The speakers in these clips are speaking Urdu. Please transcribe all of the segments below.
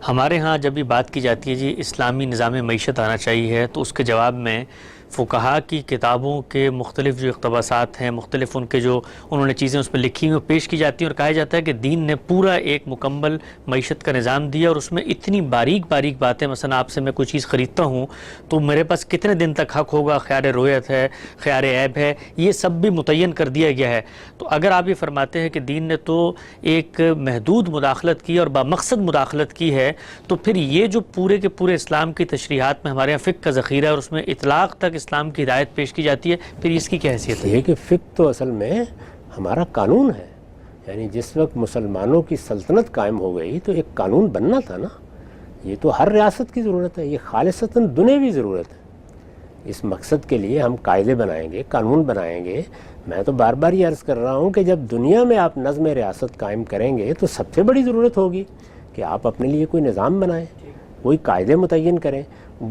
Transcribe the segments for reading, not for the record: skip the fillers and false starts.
ہمارے ہاں جب بھی بات کی جاتی ہے جی اسلامی نظام معیشت آنا چاہیے تو اس کے جواب میں فقہا کی کتابوں کے مختلف جو اقتباسات ہیں، مختلف ان کے جو انہوں نے چیزیں اس پہ لکھی ہوئی پیش کی جاتی ہیں، اور کہا جاتا ہے کہ دین نے پورا ایک مکمل معیشت کا نظام دیا، اور اس میں اتنی باریک باریک باتیں، مثلا آپ سے میں کوئی چیز خریدتا ہوں تو میرے پاس کتنے دن تک حق ہوگا، خیار رویت ہے، خیار عیب ہے، یہ سب بھی متعین کر دیا گیا ہے۔ تو اگر آپ یہ فرماتے ہیں کہ دین نے تو ایک محدود مداخلت کی اور بامقصد مداخلت کی ہے، تو پھر یہ جو پورے کے پورے اسلام کی تشریحات میں ہمارے یہاں فقہ کا ذخیرہ ہے اور اس میں اطلاق تک اسلام کی ہدایت پیش کی جاتی ہے، پھر اس کی کیا حیثیت ہے؟ یہ کہ فقہ تو اصل میں ہمارا قانون ہے، یعنی جس وقت مسلمانوں کی سلطنت قائم ہو گئی تو ایک قانون بننا تھا نا۔ یہ تو ہر ریاست کی ضرورت ہے، یہ خالصتاً دنیوی ضرورت ہے۔ اس مقصد کے لیے ہم قاعدے بنائیں گے، قانون بنائیں گے۔ میں تو بار بار یہ عرض کر رہا ہوں کہ جب دنیا میں آپ نظم ریاست قائم کریں گے تو سب سے بڑی ضرورت ہوگی کہ آپ اپنے لیے کوئی نظام بنائیں، کوئی قاعدے متعین کریں۔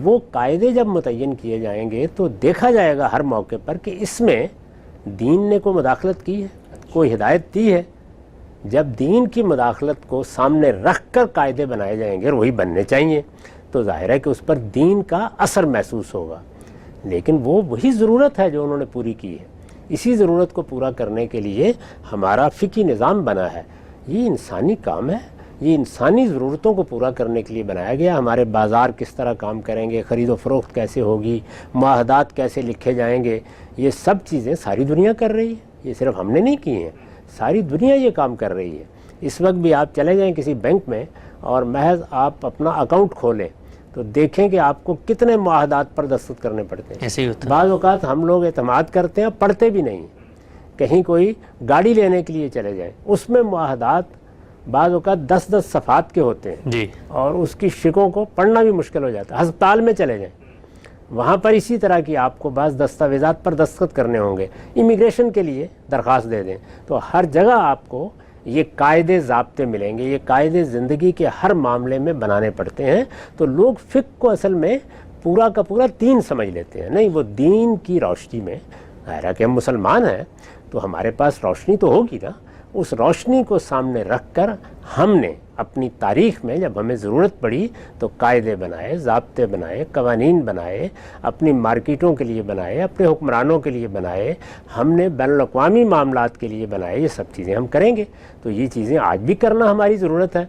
وہ قاعدے جب متعین کیے جائیں گے تو دیکھا جائے گا ہر موقع پر کہ اس میں دین نے کوئی مداخلت کی ہے، کوئی ہدایت دی ہے۔ جب دین کی مداخلت کو سامنے رکھ کر قاعدے بنائے جائیں گے اور وہی بننے چاہیے تو ظاہر ہے کہ اس پر دین کا اثر محسوس ہوگا، لیکن وہ وہی ضرورت ہے جو انہوں نے پوری کی ہے۔ اسی ضرورت کو پورا کرنے کے لیے ہمارا فقہی نظام بنا ہے۔ یہ انسانی کام ہے، یہ انسانی ضرورتوں کو پورا کرنے کے لیے بنایا گیا۔ ہمارے بازار کس طرح کام کریں گے، خرید و فروخت کیسے ہوگی، معاہدات کیسے لکھے جائیں گے، یہ سب چیزیں ساری دنیا کر رہی ہے۔ یہ صرف ہم نے نہیں کی ہیں، ساری دنیا یہ کام کر رہی ہے۔ اس وقت بھی آپ چلے جائیں کسی بینک میں اور محض آپ اپنا اکاؤنٹ کھولیں تو دیکھیں کہ آپ کو کتنے معاہدات پر دستخط کرنے پڑتے ہیں۔ ایسے ہی ہوتا ہے۔ بعض اوقات ہم لوگ اعتماد کرتے ہیں، پڑھتے بھی نہیں۔ کہیں کوئی گاڑی لینے کے لیے چلے جائیں، اس میں معاہدات بعض اوقات 10 صفحات کے ہوتے ہیں جی، اور اس کی شکوں کو پڑھنا بھی مشکل ہو جاتا ہے۔ ہسپتال میں چلے جائیں، وہاں پر اسی طرح کی آپ کو بعض دستاویزات پر دستخط کرنے ہوں گے۔ امیگریشن کے لیے درخواست دے دیں تو ہر جگہ آپ کو یہ قاعدے ضابطے ملیں گے، یہ قاعدے زندگی کے ہر معاملے میں بنانے پڑتے ہیں۔ تو لوگ فقہ کو اصل میں پورا کا پورا دین سمجھ لیتے ہیں، نہیں، وہ دین کی روشنی میں، ظاہر ہے کہ ہم مسلمان ہیں تو ہمارے پاس روشنی تو ہوگی نا۔ اس روشنی کو سامنے رکھ کر ہم نے اپنی تاریخ میں جب ہمیں ضرورت پڑی تو قاعدے بنائے، ضابطے بنائے، قوانین بنائے، اپنی مارکیٹوں کے لیے بنائے، اپنے حکمرانوں کے لیے بنائے، ہم نے بین الاقوامی معاملات کے لیے بنائے۔ یہ سب چیزیں ہم کریں گے تو یہ چیزیں آج بھی کرنا ہماری ضرورت ہے۔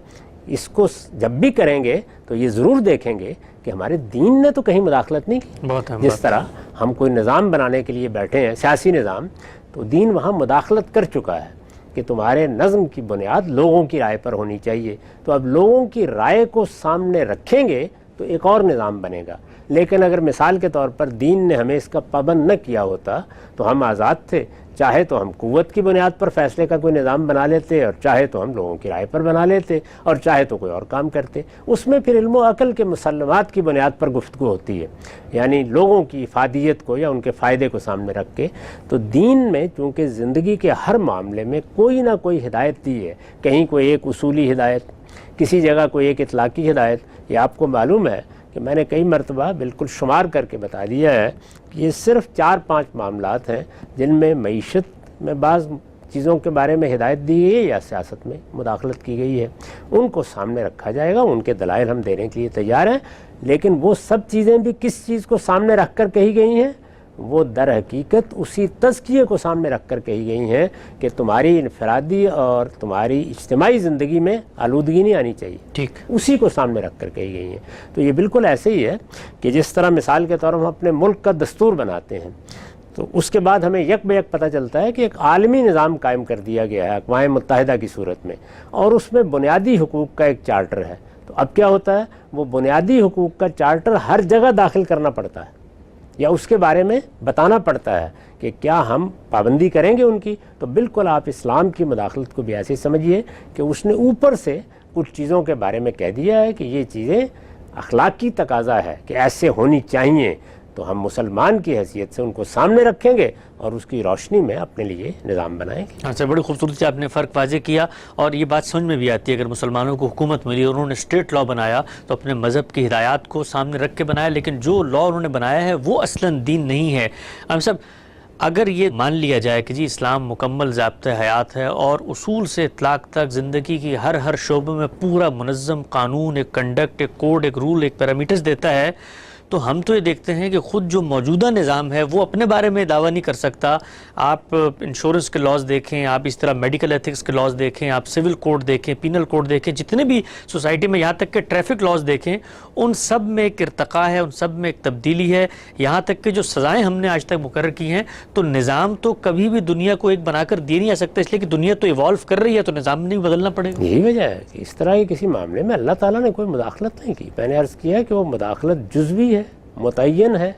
اس کو جب بھی کریں گے تو یہ ضرور دیکھیں گے کہ ہمارے دین نے تو کہیں مداخلت نہیں کی۔ جس طرح ہم کوئی نظام بنانے کے لیے بیٹھے ہیں، سیاسی نظام، تو دین وہاں مداخلت کر چکا ہے کہ تمہارے نظم کی بنیاد لوگوں کی رائے پر ہونی چاہیے۔ تو اب لوگوں کی رائے کو سامنے رکھیں گے تو ایک اور نظام بنے گا۔ لیکن اگر مثال کے طور پر دین نے ہمیں اس کا پابند نہ کیا ہوتا تو ہم آزاد تھے، چاہے تو ہم قوت کی بنیاد پر فیصلے کا کوئی نظام بنا لیتے اور چاہے تو ہم لوگوں کی رائے پر بنا لیتے اور چاہے تو کوئی اور کام کرتے۔ اس میں پھر علم و عقل کے مسلمات کی بنیاد پر گفتگو ہوتی ہے، یعنی لوگوں کی افادیت کو یا ان کے فائدے کو سامنے رکھ کے۔ تو دین میں چونکہ زندگی کے ہر معاملے میں کوئی نہ کوئی ہدایت دی ہے، کہیں کوئی ایک اصولی ہدایت، کسی جگہ کوئی ایک اطلاقی ہدایت۔ یہ آپ کو معلوم ہے کہ میں نے کئی مرتبہ بالکل شمار کر کے بتا دیا ہے کہ یہ صرف 4-5 معاملات ہیں جن میں معیشت میں بعض چیزوں کے بارے میں ہدایت دی گئی ہے یا سیاست میں مداخلت کی گئی ہے۔ ان کو سامنے رکھا جائے گا، ان کے دلائل ہم دینے کے لیے تیار ہیں، لیکن وہ سب چیزیں بھی کس چیز کو سامنے رکھ کر کہی گئی ہیں؟ وہ در حقیقت اسی تزکیے کو سامنے رکھ کر کہی گئی ہیں کہ تمہاری انفرادی اور تمہاری اجتماعی زندگی میں آلودگی نہیں آنی چاہیے، ٹھیک، اسی کو سامنے رکھ کر کہی گئی ہیں۔ تو یہ بالکل ایسے ہی ہے کہ جس طرح مثال کے طور پر ہم اپنے ملک کا دستور بناتے ہیں تو اس کے بعد ہمیں یک بیک پتہ چلتا ہے کہ ایک عالمی نظام قائم کر دیا گیا ہے اقوام متحدہ کی صورت میں، اور اس میں بنیادی حقوق کا ایک چارٹر ہے۔ تو اب کیا ہوتا ہے، وہ بنیادی حقوق کا چارٹر ہر جگہ داخل کرنا پڑتا ہے یا اس کے بارے میں بتانا پڑتا ہے کہ کیا ہم پابندی کریں گے ان کی۔ تو بالکل آپ اسلام کی مداخلت کو بھی ایسے سمجھیے کہ اس نے اوپر سے کچھ چیزوں کے بارے میں کہہ دیا ہے کہ یہ چیزیں اخلاقی تقاضا ہے کہ ایسے ہونی چاہیے، تو ہم مسلمان کی حیثیت سے ان کو سامنے رکھیں گے اور اس کی روشنی میں اپنے لیے نظام بنائیں گے۔ اچھا، بڑی خوبصورتی سے آپ نے فرق واضح کیا، اور یہ بات سمجھ میں بھی آتی ہے اگر مسلمانوں کو حکومت ملی اور انہوں نے اسٹیٹ لا بنایا تو اپنے مذہب کی ہدایات کو سامنے رکھ کے بنایا، لیکن جو لا انہوں نے بنایا ہے وہ اصلاً دین نہیں ہے۔ ہم سب اگر یہ مان لیا جائے کہ جی اسلام مکمل ضابطۂ حیات ہے اور اصول سے اطلاق تک زندگی کی ہر شعبے میں پورا منظم قانون، ایک کنڈکٹ، ایک کوڈ، ایک رول، ایک پیرامیٹرز دیتا ہے، تو ہم تو یہ دیکھتے ہیں کہ خود جو موجودہ نظام ہے وہ اپنے بارے میں دعویٰ نہیں کر سکتا. آپ انشورنس کے لاز دیکھیں، آپ اس طرح میڈیکل ایتھکس کے لاز دیکھیں، آپ سول کوڈ دیکھیں، پینل کوڈ دیکھیں، جتنے بھی سوسائٹی میں یہاں تک کہ ٹریفک لاز دیکھیں، ان سب میں ایک ارتقاء ہے، ان سب میں ایک تبدیلی ہے. یہاں تک کہ جو سزائیں ہم نے آج تک مقرر کی ہیں، تو نظام تو کبھی بھی دنیا کو ایک بنا کر دے نہیں آ سکتا، اس لیے کہ دنیا تو ایوالو کر رہی ہے، تو نظام نہیں بدلنا پڑے گا. یہی وجہ ہے کہ اس طرح کے کسی معاملے میں اللہ تعالیٰ نے کوئی مداخلت نہیں کی. میں نے عرض کیا کہ وہ مداخلت جزوی ہے، متعین ہے،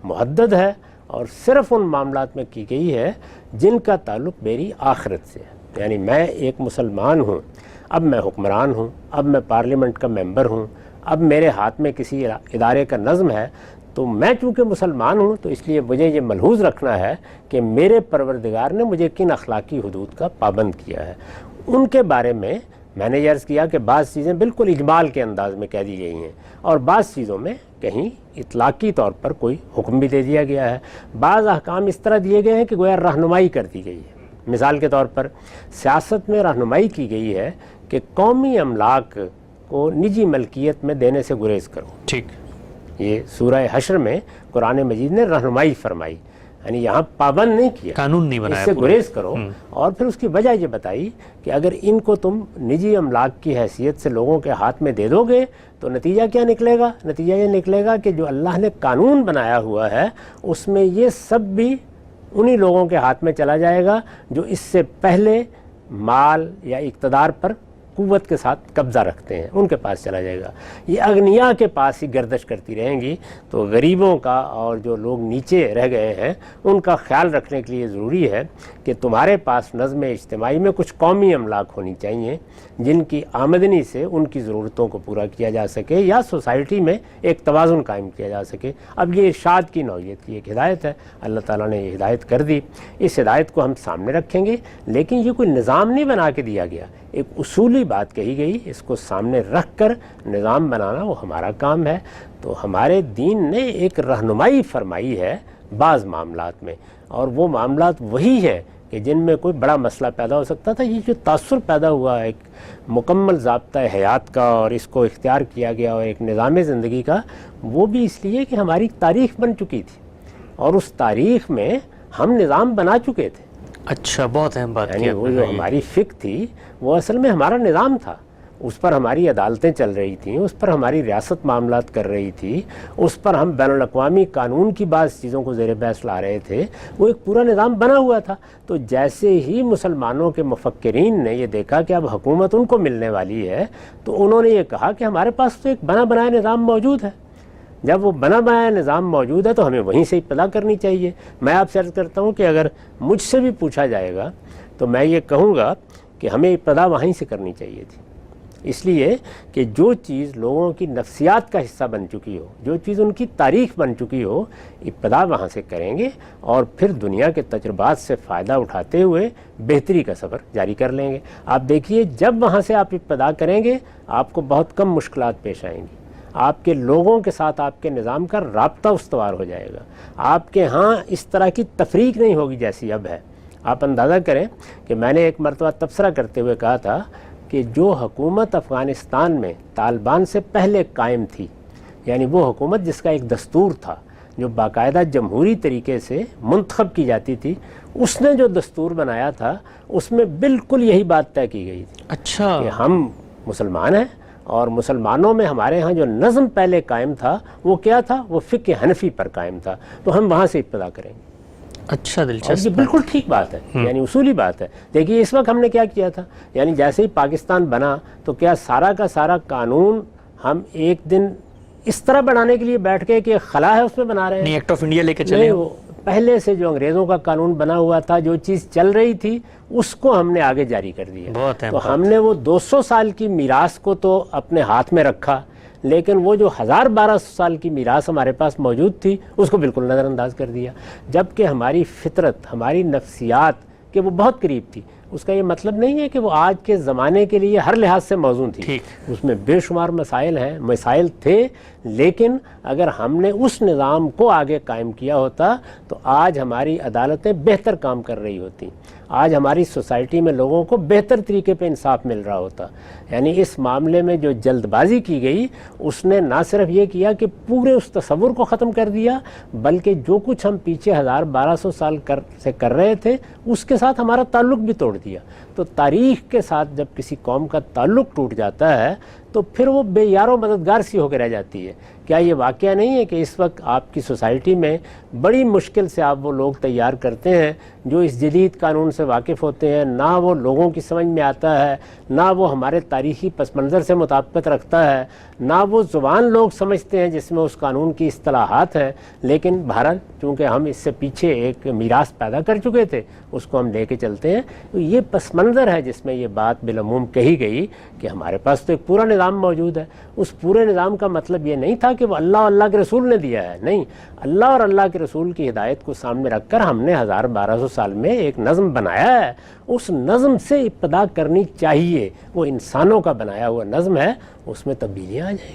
محدد ہے، اور صرف ان معاملات میں کی گئی ہے جن کا تعلق میری آخرت سے ہے. یعنی میں ایک مسلمان ہوں، اب میں حکمران ہوں، اب میں پارلیمنٹ کا ممبر ہوں، اب میرے ہاتھ میں کسی ادارے کا نظم ہے، تو میں چونکہ مسلمان ہوں تو اس لیے مجھے یہ ملحوظ رکھنا ہے کہ میرے پروردگار نے مجھے کن اخلاقی حدود کا پابند کیا ہے. ان کے بارے میں نے یہ عرض کیا کہ بعض چیزیں بالکل اجمال کے انداز میں کہہ دی گئی ہیں، اور بعض چیزوں میں کہیں اطلاقی طور پر کوئی حکم بھی دے دیا گیا ہے. بعض احکام اس طرح دیے گئے ہیں کہ گویا رہنمائی کر دی گئی ہے. مثال کے طور پر سیاست میں رہنمائی کی گئی ہے کہ قومی املاک کو نجی ملکیت میں دینے سے گریز کرو. ٹھیک، یہ سورہ حشر میں قرآن مجید نے رہنمائی فرمائی، یعنی یہاں پابند نہیں کیا، قانون نہیں بنایا، اس سے گریز کرو. اور پھر اس کی وجہ یہ بتائی کہ اگر ان کو تم نجی املاک کی حیثیت سے لوگوں کے ہاتھ میں دے دو گے تو نتیجہ کیا نکلے گا؟ نتیجہ یہ نکلے گا کہ جو اللہ نے قانون بنایا ہوا ہے اس میں یہ سب بھی انہی لوگوں کے ہاتھ میں چلا جائے گا جو اس سے پہلے مال یا اقتدار پر قوت کے ساتھ قبضہ رکھتے ہیں، ان کے پاس چلا جائے گا. یہ اغنیا کے پاس ہی گردش کرتی رہیں گی. تو غریبوں کا اور جو لوگ نیچے رہ گئے ہیں ان کا خیال رکھنے کے لیے ضروری ہے کہ تمہارے پاس نظم اجتماعی میں کچھ قومی املاک ہونی چاہیے جن کی آمدنی سے ان کی ضرورتوں کو پورا کیا جا سکے یا سوسائٹی میں ایک توازن قائم کیا جا سکے. اب یہ ارشاد کی نوعیت کی ایک ہدایت ہے، اللہ تعالیٰ نے یہ ہدایت کر دی. اس ہدایت کو ہم سامنے رکھیں گے، لیکن یہ کوئی نظام نہیں بنا کے دیا گیا، ایک اصولی بات کہی گئی، اس کو سامنے رکھ کر نظام بنانا وہ ہمارا کام ہے. تو ہمارے دین نے ایک رہنمائی فرمائی ہے بعض معاملات میں، اور وہ معاملات وہی ہیں کہ جن میں کوئی بڑا مسئلہ پیدا ہو سکتا تھا. یہ جو تاثر پیدا ہوا ایک مکمل ضابطہ حیات کا اور اس کو اختیار کیا گیا اور ایک نظام زندگی کا، وہ بھی اس لیے کہ ہماری تاریخ بن چکی تھی اور اس تاریخ میں ہم نظام بنا چکے تھے. اچھا، بہت اہم بات یعنی وہ جو ہماری فکر تھی وہ اصل میں ہمارا نظام تھا، اس پر ہماری عدالتیں چل رہی تھیں، اس پر ہماری ریاست معاملات کر رہی تھی، اس پر ہم بین الاقوامی قانون کی بعض چیزوں کو زیر بحث لا رہے تھے. وہ ایک پورا نظام بنا ہوا تھا. تو جیسے ہی مسلمانوں کے مفکرین نے یہ دیکھا کہ اب حکومت ان کو ملنے والی ہے تو انہوں نے یہ کہا کہ ہمارے پاس تو ایک بنا بنایا نظام موجود ہے. جب وہ بنا بنایا نظام موجود ہے تو ہمیں وہیں سے ابتدا کرنی چاہیے. میں آپ سے عرض کرتا ہوں کہ اگر مجھ سے بھی پوچھا جائے گا تو میں یہ کہوں گا کہ ہمیں ابتدا وہیں سے کرنی چاہیے تھی، اس لیے کہ جو چیز لوگوں کی نفسیات کا حصہ بن چکی ہو، جو چیز ان کی تاریخ بن چکی ہو، ابتدا وہاں سے کریں گے اور پھر دنیا کے تجربات سے فائدہ اٹھاتے ہوئے بہتری کا سفر جاری کر لیں گے. آپ دیکھیے جب وہاں سے آپ ابتدا کریں گے آپ کو بہت کم مشکلات پیش آئیں گی. آپ کے لوگوں کے ساتھ آپ کے نظام کا رابطہ استوار ہو جائے گا. آپ کے ہاں اس طرح کی تفریق نہیں ہوگی جیسی اب ہے. آپ اندازہ کریں کہ میں نے ایک مرتبہ تبصرہ کرتے ہوئے کہا تھا کہ جو حکومت افغانستان میں طالبان سے پہلے قائم تھی، یعنی وہ حکومت جس کا ایک دستور تھا جو باقاعدہ جمہوری طریقے سے منتخب کی جاتی تھی، اس نے جو دستور بنایا تھا اس میں بالکل یہی بات طے کی گئی تھی. اچھا، کہ ہم مسلمان ہیں اور مسلمانوں میں ہمارے ہاں جو نظم پہلے قائم تھا وہ کیا تھا؟ وہ فقہ حنفی پر قائم تھا. تو ہم وہاں سے ابتدا کریں گے. اچھا، اور دلچسپ. یہ بالکل ٹھیک بات ہے، یعنی اصولی بات ہے. دیکھیے اس وقت ہم نے کیا کیا تھا، یعنی جیسے ہی پاکستان بنا تو کیا سارا کا سارا قانون ہم ایک دن اس طرح بنانے کے لیے بیٹھ گئے کہ خلا ہے اس میں بنا رہے ہیں؟ ایکٹ آف انڈیا لے کے چلے. پہلے سے جو انگریزوں کا قانون بنا ہوا تھا، جو چیز چل رہی تھی اس کو ہم نے آگے جاری کر دیا. تو ہم نے وہ 200 سال کی میراث کو تو اپنے ہاتھ میں رکھا، لیکن وہ جو 1200 سال کی میراث ہمارے پاس موجود تھی اس کو بالکل نظر انداز کر دیا. جبکہ ہماری فطرت، ہماری نفسیات کہ وہ بہت قریب تھی. اس کا یہ مطلب نہیں ہے کہ وہ آج کے زمانے کے لیے ہر لحاظ سے موزوں تھی. اس میں بے شمار مسائل تھے، لیکن اگر ہم نے اس نظام کو آگے قائم کیا ہوتا تو آج ہماری عدالتیں بہتر کام کر رہی ہوتی، آج ہماری سوسائٹی میں لوگوں کو بہتر طریقے پہ انصاف مل رہا ہوتا. یعنی اس معاملے میں جو جلد بازی کی گئی اس نے نہ صرف یہ کیا کہ پورے اس تصور کو ختم کر دیا، بلکہ جو کچھ ہم پیچھے 1200 سال سے کر رہے تھے اس کے ساتھ ہمارا تعلق بھی توڑ دیا. تو تاریخ کے ساتھ جب کسی قوم کا تعلق ٹوٹ جاتا ہے تو پھر وہ بے یار و مددگار سی ہو کے رہ جاتی ہے. کیا یہ واقعہ نہیں ہے کہ اس وقت آپ کی سوسائٹی میں بڑی مشکل سے آپ وہ لوگ تیار کرتے ہیں جو اس جدید قانون سے واقف ہوتے ہیں، نہ وہ لوگوں کی سمجھ میں آتا ہے، نہ وہ ہمارے تاریخی پس منظر سے مطابقت رکھتا ہے، نہ وہ زبان لوگ سمجھتے ہیں جس میں اس قانون کی اصطلاحات ہیں. لیکن بہرحال چونکہ ہم اس سے پیچھے ایک میراث پیدا کر چکے تھے اس کو ہم لے کے چلتے ہیں. تو یہ پس منظر ہے جس میں یہ بات بالعموم کہی گئی کہ ہمارے پاس تو ایک پورا نظام موجود ہے. اس پورے نظام کا مطلب یہ نہیں تھا کہ وہ اللہ اور اللہ کے رسول نے دیا ہے، نہیں، اللہ اور اللہ کے رسول کی ہدایت کو سامنے رکھ کر ہم نے 1200 سال میں ایک نظم بنایا ہے. اس نظم سے ابتدا کرنی چاہیے، وہ انسانوں کا بنایا ہوا نظم ہے، اس میں تبدیلیاں آ جائیں گی.